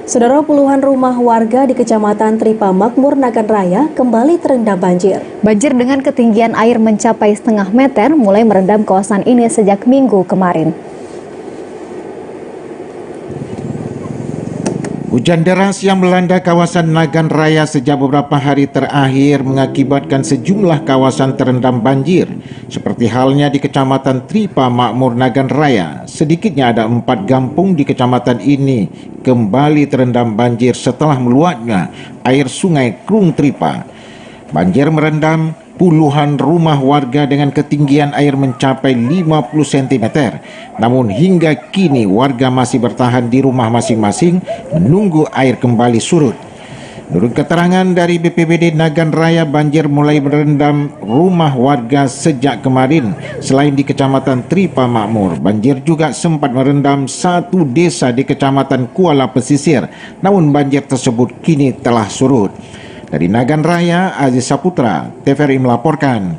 Saudara, puluhan rumah warga di Kecamatan Tripa Makmur, Nagan Raya kembali terendam banjir. Banjir dengan ketinggian air mencapai setengah meter mulai merendam kawasan ini sejak Minggu kemarin. Hujan deras yang melanda kawasan Nagan Raya sejak beberapa hari terakhir mengakibatkan sejumlah kawasan terendam banjir. Seperti halnya di Kecamatan Tripa Makmur, Nagan Raya. Sedikitnya ada 4 kampung di kecamatan ini kembali terendam banjir setelah meluapnya air sungai Krung Tripa. Banjir merendam puluhan rumah warga dengan ketinggian air mencapai 50 cm. Namun hingga kini warga masih bertahan di rumah masing-masing menunggu air kembali surut. Menurut keterangan dari BPBD Nagan Raya, banjir mulai merendam rumah warga sejak kemarin. Selain di Kecamatan Tripa Makmur, banjir juga sempat merendam satu desa di Kecamatan Kuala Pesisir. Namun banjir tersebut kini telah surut. Dari Nagan Raya, Aziz Saputra, TVRI melaporkan.